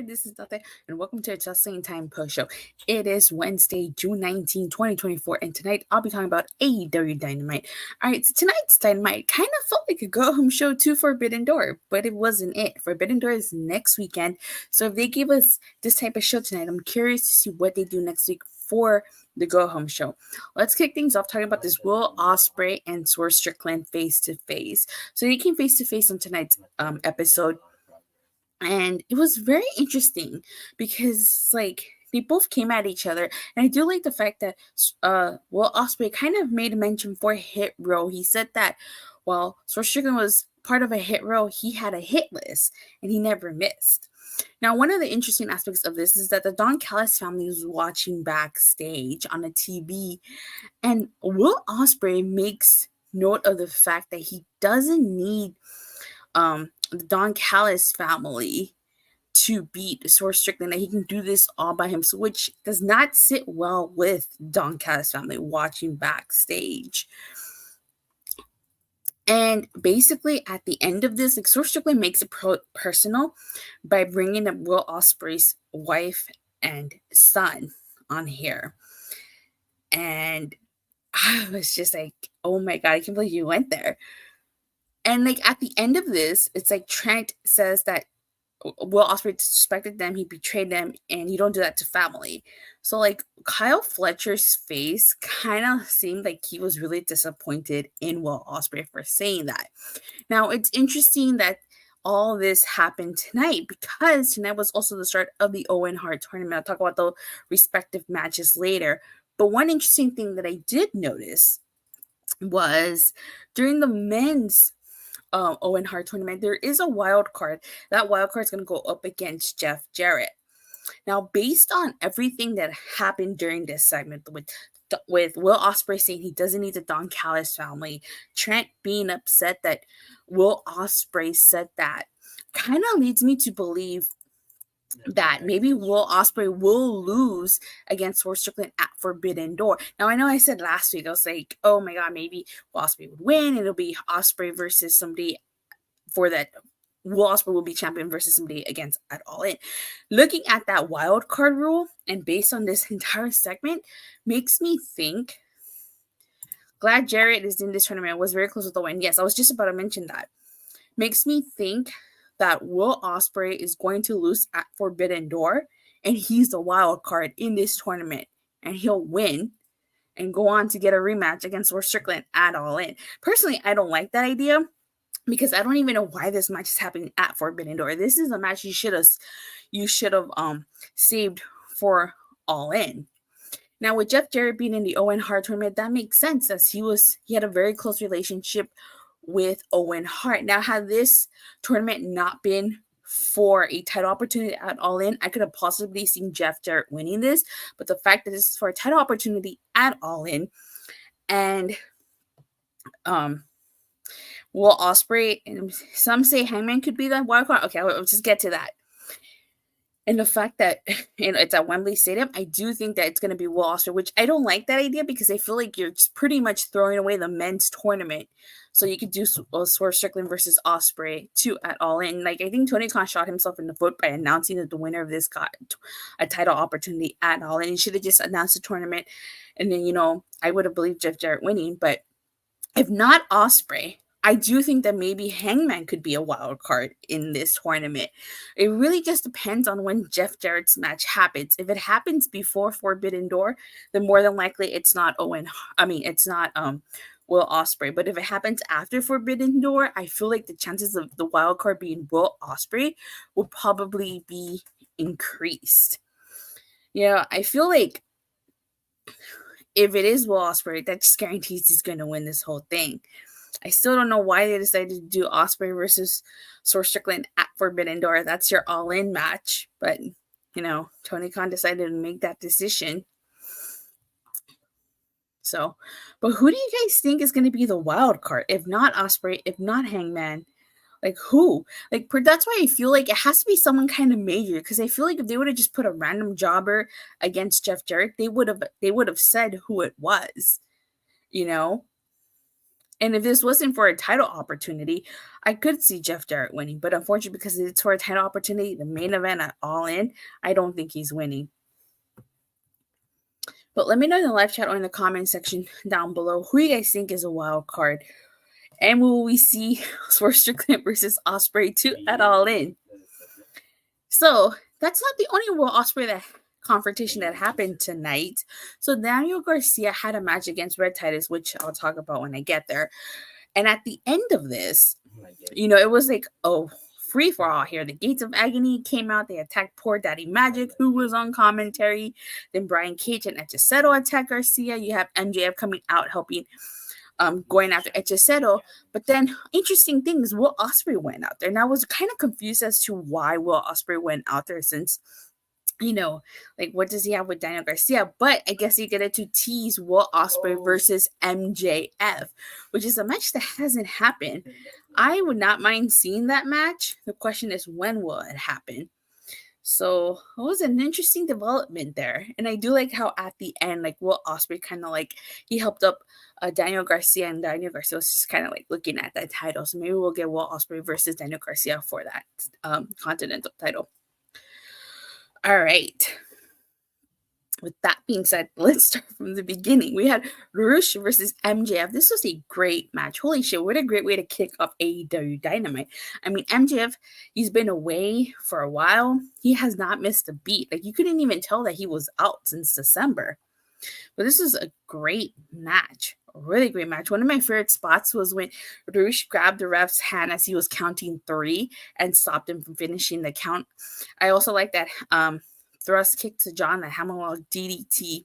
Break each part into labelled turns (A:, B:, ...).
A: This is Dante, and welcome to the Wrestling Time Post Show. It is Wednesday, June 19, 2024, and tonight I'll be talking about AEW Dynamite. Alright, so tonight's Dynamite kind of felt like a go-home show to Forbidden Door, but it wasn't it. Forbidden Door is next weekend, so if they give us this type of show tonight, I'm curious to see what they do next week for the go-home show. Let's kick things off talking about this Will Ospreay and Swerve Strickland face-to-face. So they came face-to-face on tonight's episode. And it was very interesting because, they both came at each other. And I do like the fact that Will Ospreay kind of made a mention for Hit Row. He said that while Swerve Strickland was part of a hit row, he had a hit list, and he never missed. Now, one of the interesting aspects of this is that the Don Callis family was watching backstage on a TV. And Will Ospreay makes note of the fact that he doesn't need the Don Callis family to beat Swerve Strickland, that he can do this all by himself, which does not sit well with Don Callis family watching backstage. And basically, at the end of this, Swerve Strickland makes it personal by bringing up Will Ospreay's wife and son on here. And I was just like, oh my God, I can't believe you went there. And at the end of this, it's like Trent says that Will Ospreay disrespected them, he betrayed them, and you don't do that to family. So Kyle Fletcher's face kind of seemed like he was really disappointed in Will Ospreay for saying that. Now, it's interesting that all this happened tonight because tonight was also the start of the Owen Hart tournament. I'll talk about the respective matches later. But one interesting thing that I did notice was during the men's Owen Hart tournament, there is a wild card. That wild card is going to go up against Jeff Jarrett. Now, based on everything that happened during this segment with Will Ospreay saying he doesn't need the Don Callis family, Trent being upset that Will Ospreay said that, kind of leads me to believe that maybe Will Ospreay will lose against Swerve Strickland at Forbidden Door. Now, I know I said last week, I was like, oh my God, maybe Will Ospreay would win. It'll be Ospreay versus somebody for that. Will Ospreay will be champion versus somebody against at All In. Looking at that wild card rule and based on this entire segment makes me think, glad Jarrett is in this tournament. I was very close with the win. Yes, I was just about to mention that. Makes me think that Will Ospreay is going to lose at Forbidden Door, and he's the wild card in this tournament, and he'll win and go on to get a rematch against Swerve Strickland at All In. Personally, I don't like that idea because I don't even know why this match is happening at Forbidden Door. This is a match you should have saved for All In. Now, with Jeff Jarrett being in the Owen Hart tournament, that makes sense as he had a very close relationship with Owen Hart. Now, had this tournament not been for a title opportunity at All In, I could have possibly seen Jeff Jarrett winning this, but the fact that this is for a title opportunity at All In, and Will Ospreay, and some say Hangman could be the wild card. Okay, I'll just get to that. And the fact that it's at Wembley Stadium, I do think that it's going to be Will Ospreay, which I don't like that idea because I feel like you're just pretty much throwing away the men's tournament. So you could do Swerve Strickland versus Ospreay too at All In. I think Tony Khan shot himself in the foot by announcing that the winner of this got a title opportunity at All In. He should have just announced the tournament, and then I would have believed Jeff Jarrett winning. But if not Ospreay, I do think that maybe Hangman could be a wild card in this tournament. It really just depends on when Jeff Jarrett's match happens. If it happens before Forbidden Door, then more than likely it's not Will Ospreay. But if it happens after Forbidden Door, I feel like the chances of the wild card being Will Ospreay will probably be increased. I feel like if it is Will Ospreay, that just guarantees he's going to win this whole thing. I still don't know why they decided to do Ospreay versus Swerve Strickland at Forbidden Door. That's your all-in match. But, Tony Khan decided to make that decision. So, but who do you guys think is going to be the wild card? If not Ospreay, if not Hangman, who? That's why I feel like it has to be someone kind of major. Because I feel like if they would have just put a random jobber against Jeff Jarrett, they would have said who it was, And if this wasn't for a title opportunity, I could see Jeff Jarrett winning. But unfortunately, because it's for a title opportunity, the main event at All In, I don't think he's winning. But let me know in the live chat or in the comment section down below who you guys think is a wild card. And will we see Swerve Strickland versus Ospreay 2 at All In? So that's not the only Will Ospreay confrontation that happened tonight. So Daniel Garcia had a match against Red Titus, which I'll talk about when I get there. And at the end of this, it was like, free for all here. The Gates of Agony came out. They attacked poor Daddy Magic, who was on commentary. Then Brian Cage and Echiseto attacked Garcia. You have MJF coming out helping, going after Echiseto. But then, interesting thing is Will Ospreay went out there. And I was kind of confused as to why Will Ospreay went out there, since, what does he have with Daniel Garcia? But I guess he get it to tease Will Ospreay versus MJF, which is a match that hasn't happened. I would not mind seeing that match. The question is, when will it happen? So it was an interesting development there. And I do like how at the end, Will Ospreay kind of he helped up Daniel Garcia, and Daniel Garcia was just kind of looking at that title. So maybe we'll get Will Ospreay versus Daniel Garcia for that Continental title. All right. With that being said, let's start from the beginning. We had Rush versus MJF. This was a great match. Holy shit, what a great way to kick off AEW Dynamite. I mean, MJF, he's been away for a while. He has not missed a beat. You couldn't even tell that he was out since December. But this was a great match. A really great match. One of my favorite spots was when Rush grabbed the ref's hand as he was counting 3 and stopped him from finishing the count. I also like that thrust kick to John, the Hammerlock DDT.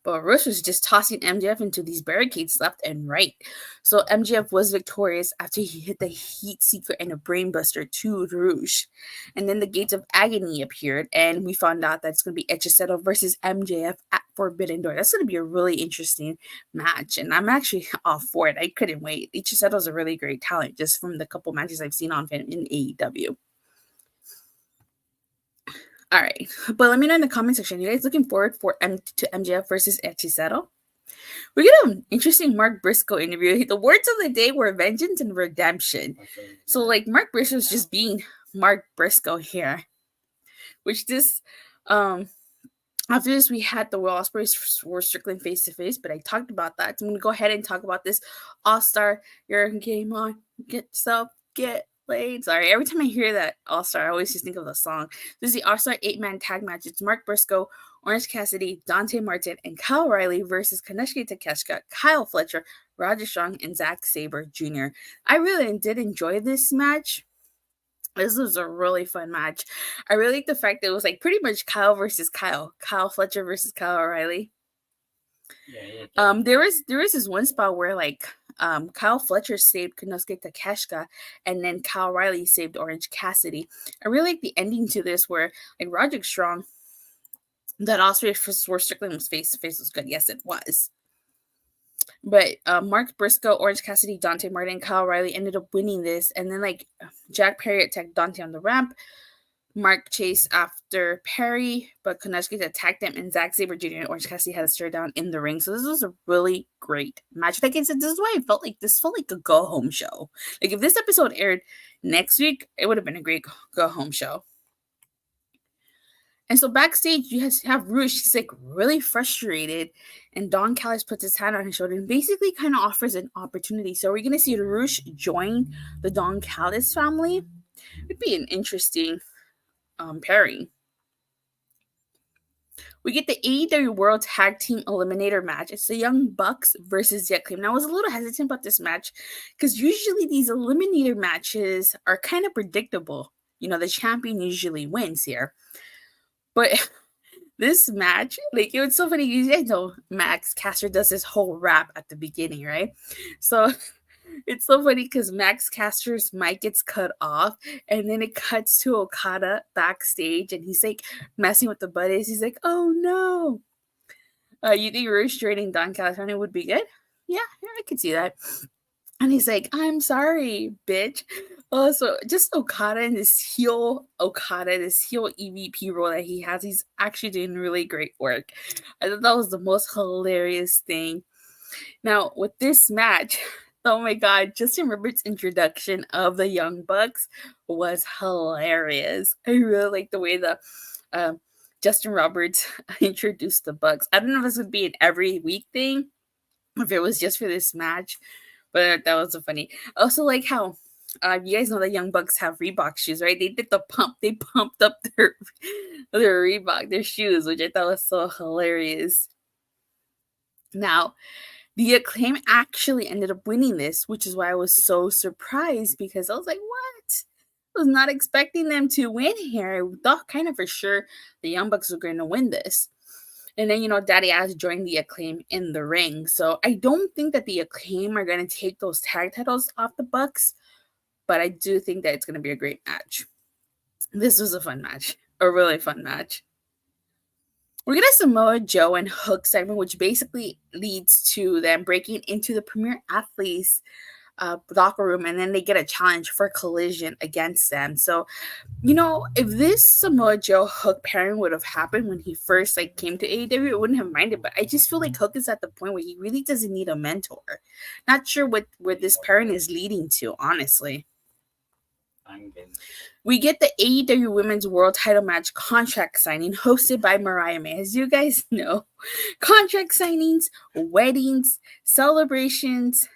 A: But Rush was just tossing MJF into these barricades left and right. So MJF was victorious after he hit the Heat Seeker and a Brainbuster to Rush. And then the Gates of Agony appeared, and we found out that it's going to be Echiseto versus MJF at Forbidden Door. That's going to be a really interesting match, and I'm actually all for it. I couldn't wait. Echiseto's a really great talent, just from the couple matches I've seen on him in AEW. All right, but let me know in the comment section. You guys looking forward to MJF versus Echiseto? We get an interesting Mark Briscoe interview. The words of the day were vengeance and redemption. So Mark Briscoe's just being Mark Briscoe here. Which this, after this we had the Will Ospreay Swerve Strickland face to face, but I talked about that. So I'm gonna go ahead and talk about this All-Star. Your game on, get played. Sorry, every time I hear that All-Star, I always just think of the song. This is the All-Star 8-man tag match. It's Mark Briscoe, Orange Cassidy, Dante Martin, and Kyle O'Reilly versus Konosuke Takeshita, Kyle Fletcher, Roger Strong, and Zack Sabre Jr. I really did enjoy this match. This was a really fun match. I really like the fact that it was pretty much Kyle versus Kyle Fletcher versus Kyle O'Reilly. Yeah. There was this one spot where Kyle Fletcher saved Konosuke Takeshita, and then Kyle O'Reilly saved Orange Cassidy. I really like the ending to this, where Roderick Strong, that Ospreay Swerve Strickland was face to face was good. Yes, it was. But Mark Briscoe, Orange Cassidy, Dante Martin, Kyle O'Reilly ended up winning this, and then Jack Perry attacked Dante on the ramp. Mark chased after Perry, but Konosuke attacked him, and Zack Sabre Jr. and Orange Cassidy had to stare down in the ring. So this was a really great match. Like I said, this is why I felt like this felt like a go-home show. If this episode aired next week, it would have been a great go-home show. And so backstage, you have Rush. He's really frustrated, and Don Callis puts his hand on his shoulder and basically kind of offers an opportunity. So we're going to see Rush join the Don Callis family. It'd be an interesting pairing. We get the AEW World Tag Team Eliminator match. It's the Young Bucks versus the Acclaimed. Now, I was a little hesitant about this match because usually these Eliminator matches are kind of predictable. The champion usually wins here. But this match, it was so funny. You guys know Max Caster does this whole rap at the beginning, right? So it's so funny because Max Caster's mic gets cut off, and then it cuts to Okada backstage, and he's messing with the buddies. He's oh no. You think Rush joining Don Callis would be good? Yeah, I could see that. And he's I'm sorry, bitch. So just Okada and this heel EVP role that he has, he's actually doing really great work. I thought that was the most hilarious thing. Now, with this match, oh my God, Justin Roberts' introduction of the Young Bucks was hilarious. I really like the way the Justin Roberts introduced the Bucks. I don't know if this would be an every week thing, if it was just for this match, but that was so funny. Also, like how you guys know the Young Bucks have Reebok shoes, right? They did the pump. They pumped up their Reebok, their shoes, which I thought was so hilarious. Now, the Acclaim actually ended up winning this, which is why I was so surprised, because I was like, what? I was not expecting them to win here. I thought kind of for sure the Young Bucks were going to win this. And then, Daddy Ass joined the Acclaim in the ring. So I don't think that the Acclaim are going to take those tag titles off the Bucks, but I do think that it's going to be a great match. This was a fun match. A really fun match. We're going to Samoa Joe and Hook segment, which basically leads to them breaking into the Premier Athletes locker room, and then they get a challenge for collision against them. So, if this Samoa Joe Hook pairing would have happened when he first came to AEW, I wouldn't have minded. But I just feel like Hook is at the point where he really doesn't need a mentor. Not sure where this pairing is leading to, honestly. We get the AEW Women's World Title match contract signing hosted by Mariah May. As you guys know, contract signings, weddings, celebrations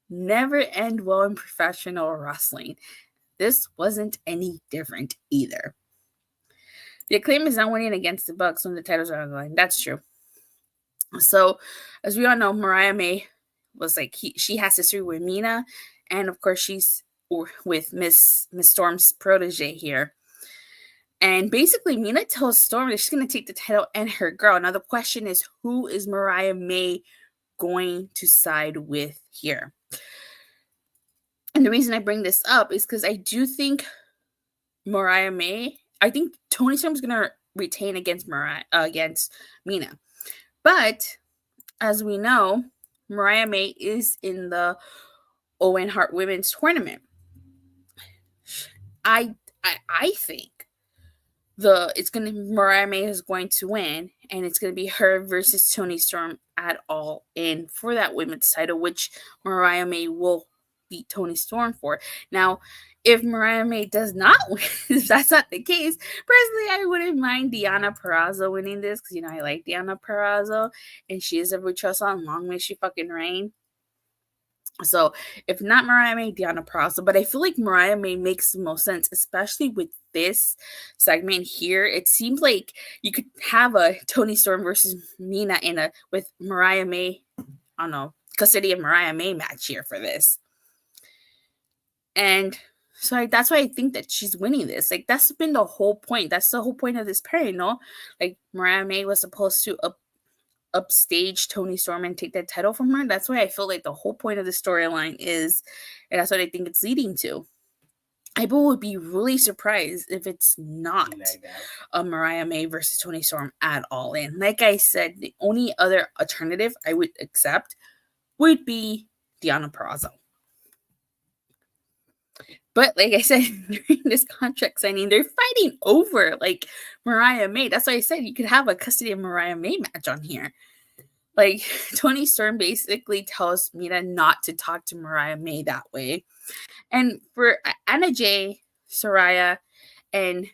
A: never end well in professional wrestling. This wasn't any different either. The Acclaim is not winning against the Bucks when the titles are on the line. That's true. So, as we all know, Mariah May was she has history with Mina, and of course she's with Miss Storm's protege here. And basically, Mina tells Storm that she's going to take the title and her girl. Now, the question is, who is Mariah May going to side with here? And the reason I bring this up is because I do think I think Toni Storm is going to retain against Mina. But, as we know, Mariah May is in the Owen Hart Women's Tournament. I think Mariah May is going to win, and it's going to be her versus Toni Storm at All In for that women's title, which Mariah May will beat Toni Storm for. Now, if Mariah May does not win, if that's not the case, personally, I wouldn't mind Deonna Purrazzo winning this, because I like Deonna Purrazzo, and she is a Buchosa, long may she fucking reign. So, if not Mariah May, Deonna Purrazzo. But I feel like Mariah May makes the most sense, especially with this segment here. It seems like you could have a Toni Storm versus Mina with Mariah May, I don't know, custody of Mariah May match here for this. And so that's why I think that she's winning this. That's been the whole point. That's the whole point of this pairing, no? Mariah May was supposed to upstage Toni Storm and take that title from her. That's why I feel like the whole point of the storyline is, and that's what I think it's leading to. I would be really surprised if it's not a Mariah May versus Toni Storm at All In. Like I said, the only other alternative I would accept would be Deonna Purrazzo. But like I said, during this contract signing, they're fighting over Mariah May. That's why I said you could have a custody of Mariah May match on here. Toni Storm basically tells Mina not to talk to Mariah May that way. And for Anna Jay, Saraya, and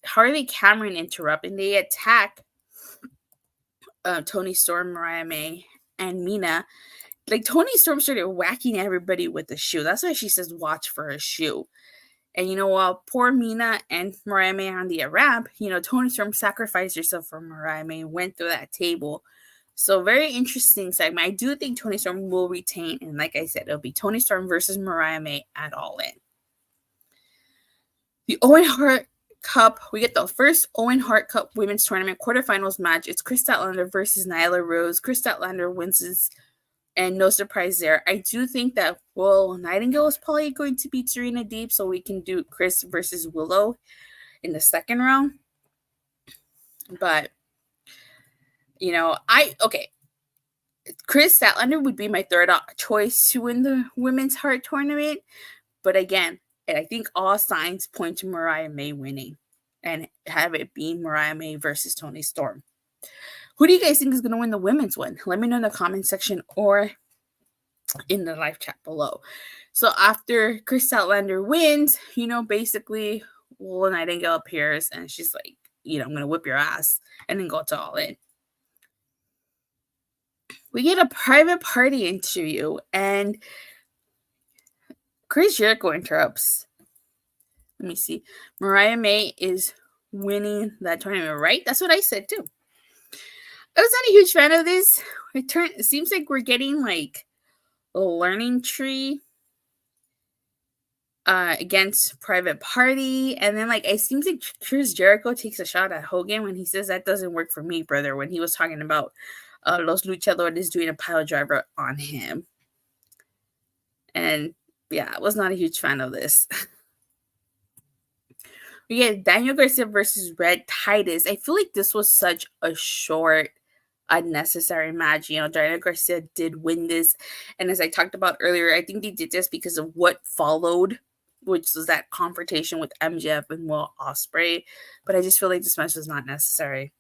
A: Harley Cameron interrupt, and they attack Toni Storm, Mariah May, and Mina. Toni Storm started whacking everybody with the shoe. That's why she says watch for a shoe. And while poor Mina and Mariah May are on the ramp, Toni Storm sacrificed herself for Mariah May, went through that table. So very interesting segment. I do think Toni Storm will retain, and like I said, it'll be Toni Storm versus Mariah May at All In. The Owen Hart Cup, we get the first Owen Hart Cup Women's Tournament quarterfinals match. It's Kris Statlander versus Nyla Rose. Kris Statlander wins this, and no surprise there. I do think that Willow Nightingale is probably going to beat Serena Deeb, so we can do Kris versus Willow in the second round. But Kris Statlander would be my third choice to win the Women's Hart Tournament. But again, I think all signs point to Mariah May winning and have it be Mariah May versus Toni Storm. Who do you guys think is going to win the women's one? Let me know in the comment section or in the live chat below. So after Kris Statlander wins, basically, Nightingale appears and she's like, I'm going to whip your ass, and then go to All In. We get a private party interview, and Chris Jericho interrupts. Let me see. Mariah May is winning that tournament, right? That's what I said too. I was not a huge fan of this. It seems like we're getting like a learning tree against Private Party, and then like it seems like Chris Jericho takes a shot at Hogan when he says that doesn't work for me, brother, when he was talking about Los Luchadores doing a pile driver on him. And yeah, I was not a huge fan of this. We get Daniel Garcia versus Red Titus. I feel like this was such a short, unnecessary match. Daniel Garcia did win this, and as I talked about earlier, I think they did this because of what followed, which was that confrontation with MJF and Will Ospreay. But I just feel like this match was not necessary.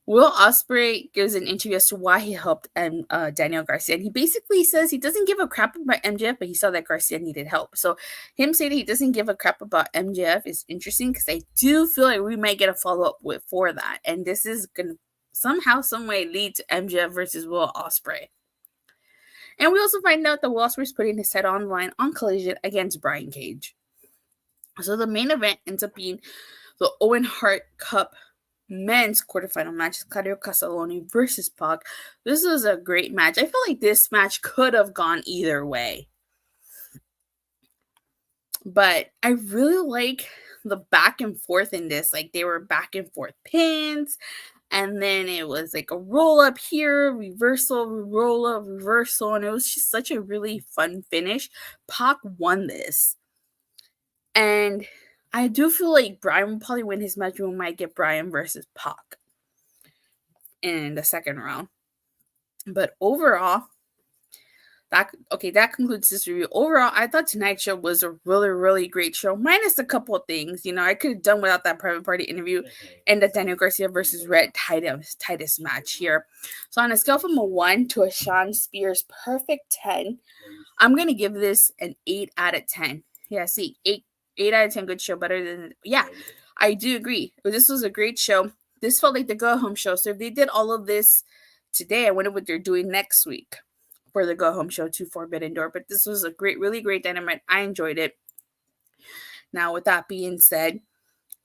A: Will Ospreay gives an interview as to why he helped Daniel Garcia. And he basically says he doesn't give a crap about MJF, but he saw that Garcia needed help. So him saying that he doesn't give a crap about MJF is interesting, because I do feel like we might get a follow-up for that. And this is going to somehow, some way lead to MJF versus Will Ospreay. And we also find out that Will Ospreay is putting his head on the line on Collision against Brian Cage. So the main event ends up being the Owen Hart Cup men's quarterfinal match, Claudio Castagnoli versus Pac. This was a great match. I feel like this match could have gone either way. But I really like the back and forth in this. Like, they were back and forth pins, and then it was like a roll up here, reversal, roll up, reversal, and it was just such a really fun finish. Pac won this. And I do feel like Brian will probably win his match. We might get Brian versus Pac in the second round. But overall, that concludes this review. Overall, I thought tonight's show was a really, really great show, minus a couple of things. I could have done without that Private Party interview and the Daniel Garcia versus Red Titus match here. So on a scale from a 1 to a Sean Spears perfect 10, I'm going to give this an 8 out of 10. Yeah, see, 8 out of 10, good show, better than, yeah, I do agree. This was a great show. This felt like the go-home show. So if they did all of this today, I wonder what they're doing next week for the go-home show to Forbidden Door. But this was a really great Dynamite. I enjoyed it. Now, with that being said,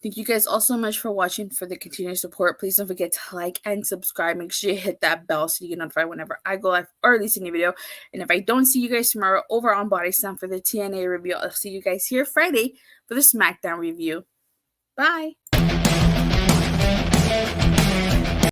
A: thank you guys all so much for watching, for the continued support. Please don't forget to like and subscribe. Make sure you hit that bell so you get notified whenever I go live or release a new video. And if I don't see you guys tomorrow over on Body Slam for the TNA review, I'll see you guys here Friday for the SmackDown review. Bye.